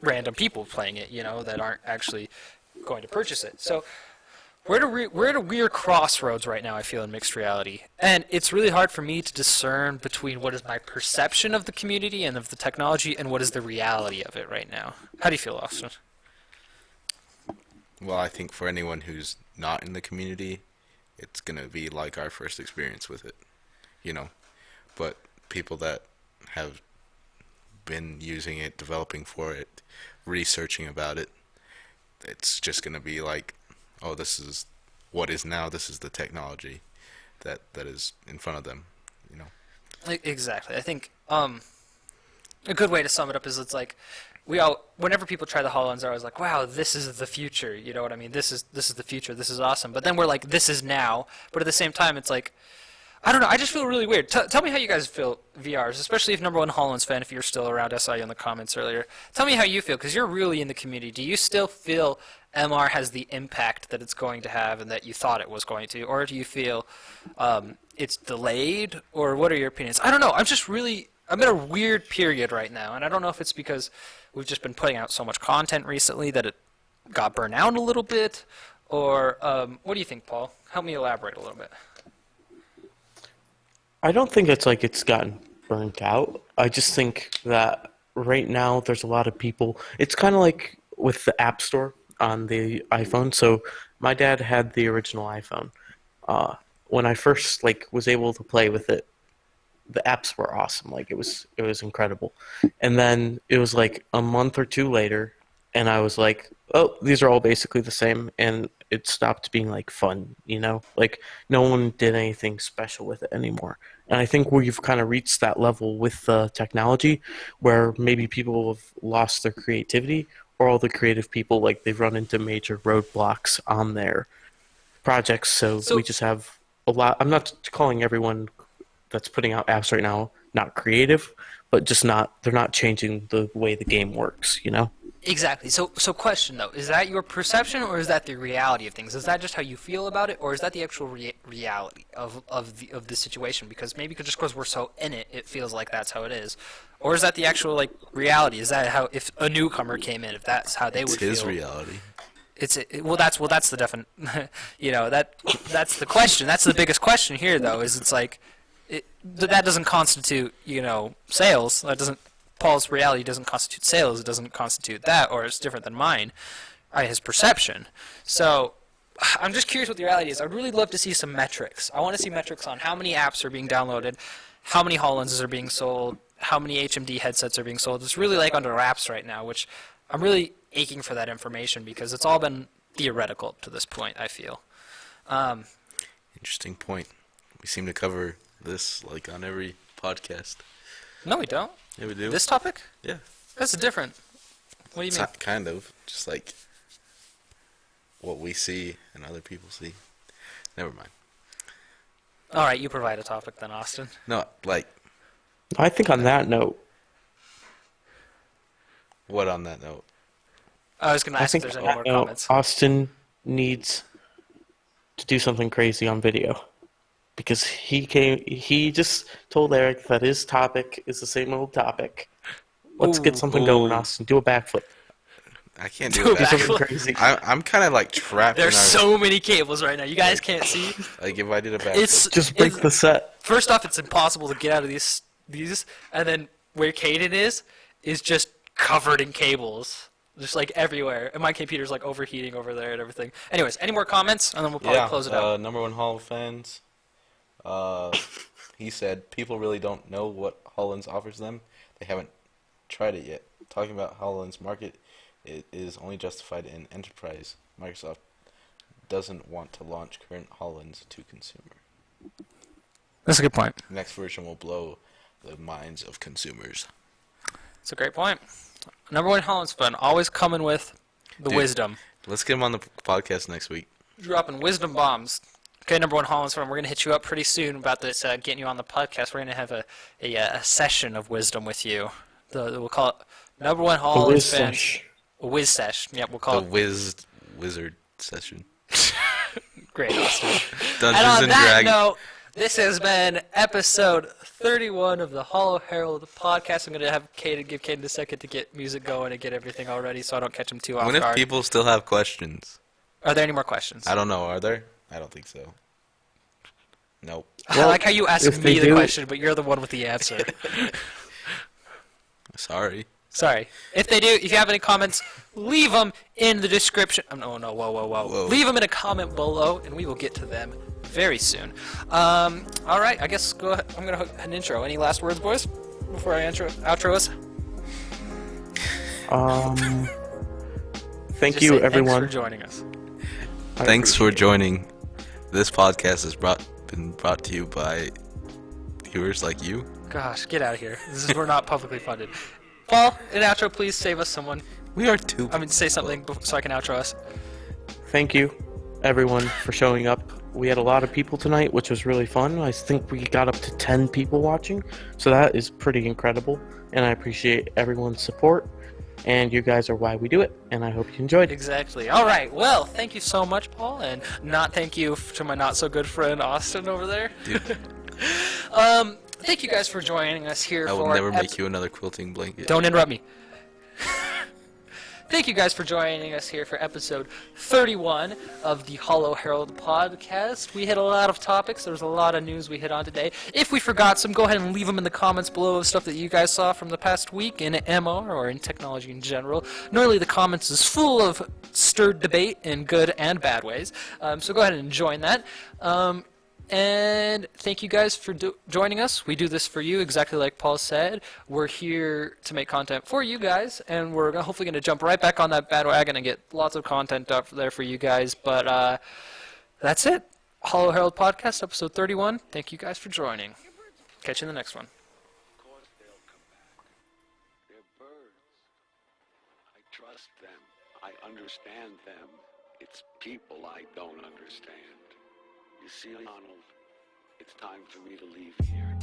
random people playing it, you know, that aren't actually going to purchase it. So we're at a weird crossroads right now, I feel, in mixed reality. And it's really hard for me to discern between what is my perception of the community and of the technology and what is the reality of it right now. How do you feel, Austin? Well, I think for anyone who's not in the community, it's going to be like our first experience with it, you know. But people that have been using it, developing for it, researching about it, it's just going to be like, oh, this is what is now, this is the technology that is in front of them, you know. Exactly. I think a good way to sum it up is it's like whenever people try the HoloLens, they're always like, wow, this is the future, you know what I mean? This is the future, this is awesome. But then we're like, this is now. But at the same time, it's like, I don't know, I just feel really weird. Tell me how you guys feel VRs, especially if number one HoloLens fan, if you're still around. I saw you in the comments earlier. Tell me how you feel, because you're really in the community. Do you still feel MR has the impact that it's going to have and that you thought it was going to? Or do you feel it's delayed? Or what are your opinions? I don't know. I'm in a weird period right now, and I don't know if it's because we've just been putting out so much content recently that it got burned out a little bit, or what do you think, Paul? Help me elaborate a little bit. I don't think it's like it's gotten burnt out. I just think that right now there's a lot of people. It's kind of like with the App Store on the iPhone. So my dad had the original iPhone. When I first was able to play with it, the apps were awesome. It was incredible. And then it was like a month or two later, and I was like, oh, these are all basically the same, and it stopped being fun, you know? No one did anything special with it anymore. And I think we've kind of reached that level with the technology where maybe people have lost their creativity, or all the creative people, they've run into major roadblocks on their projects. So we just have a lot. I'm not calling everyone that's putting out apps right now not creative, but they're not changing the way the game works, you know? Exactly. So question though, is that your perception or is that the reality of things? Is that just how you feel about it, or is that the actual reality of the situation? Because maybe just because we're so in it, it feels like that's how it is, or is that the actual reality? Is that how, if a newcomer came in, if that's how they would feel? It's his reality. That's the definite. You know, that's the question. That's the biggest question here, though. Is that doesn't constitute, you know, sales. That doesn't. Paul's reality doesn't constitute sales. It doesn't constitute that, or it's different than mine, his perception. So I'm just curious what the reality is. I'd really love to see some metrics. I want to see metrics on how many apps are being downloaded, how many HoloLenses are being sold, how many HMD headsets are being sold. It's really under wraps right now, which I'm really aching for that information because it's all been theoretical up to this point, I feel. Interesting point. We seem to cover this on every podcast. No, we don't. Yeah, we do. This topic? Yeah. That's different. What do you It's mean? not kind of. Just what we see and other people see. Never mind. All right, you provide a topic then, Austin. No, I think on that note, what on that note? I was going to ask if there's any more comments. Austin needs to do something crazy on video. Because he just told Erik that his topic is the same old topic. Let's get something going, Austin. Do a backflip. I can't do a backflip. Crazy. I'm kind of trapped. There's so many cables right now. You guys can't see. If I did a backflip. Just break the set. First off, it's impossible to get out of these, and then where Caden is just covered in cables. Just everywhere. And my computer's overheating over there and everything. Anyways, any more comments? And then we'll probably close it out. Number one Holo fans. He said, people really don't know what HoloLens offers them. They haven't tried it yet. Talking about HoloLens market, it is only justified in enterprise. Microsoft doesn't want to launch current HoloLens to consumer. That's a good point. Next version will blow the minds of consumers. It's a great point. Number one HoloLens fan, always coming with the wisdom. Let's get him on the podcast next week. Dropping wisdom bombs. Okay, number one HoloLens fan, we're going to hit you up pretty soon about this, getting you on the podcast. We're going to have a session of wisdom with you. We'll call it number one HoloLens fan. A whiz sesh. Yeah, we'll call it. Wizard session. Great, Austin. Dungeons and on and that Dragons. note, this has been episode 31 of the Holo Herald Podcast. I'm going to give Caden a second to get music going and get everything all ready so I don't catch him too off guard. What if people still have questions? Are there any more questions? I don't know. Are there? I don't think so. Nope. I like how you ask if they me the do- question, but you're the one with the answer. Sorry. Sorry. If they do, if you have any comments, leave them in the description. Oh, no, whoa. Leave them in a comment below, and we will get to them very soon. All right, I guess go ahead. I'm going to hook an intro. Any last words, boys, before I outro us? Thank Just you, say everyone. Thanks for joining us. Thanks for joining. This podcast has been brought to you by viewers like you. Gosh, get out of here. We're not publicly funded. Paul, an outro, please save us someone. We are two. Say something so I can outro us. Thank you, everyone, for showing up. We had a lot of people tonight, which was really fun. I think we got up to 10 people watching, so that is pretty incredible. And I appreciate everyone's support. And you guys are why we do it, and I hope you enjoyed. Exactly. All right. Well, thank you so much, Paul, and not thank you to my not so good friend Austin over there. Thank you guys for joining us here. I will never make you another quilting blanket. Don't interrupt me. Thank you guys for joining us here for episode 31 of the Holo Herald Podcast. We hit a lot of topics. There was a lot of news we hit on today. If we forgot some, go ahead and leave them in the comments below of stuff that you guys saw from the past week in MR or in technology in general. Normally the comments is full of stirred debate in good and bad ways. So go ahead and join that. And thank you guys for joining us. We do this for you, exactly like Paul said. We're here to make content for you guys, and we're hopefully going to jump right back on that bandwagon and get lots of content up there for you guys. But that's it. Holo Herald Podcast, episode 31. Thank you guys for joining. Catch you in the next one. Of course they'll come back. They're birds. I trust them. I understand them. It's people I don't understand. You see, Donald, it's time for me to leave here.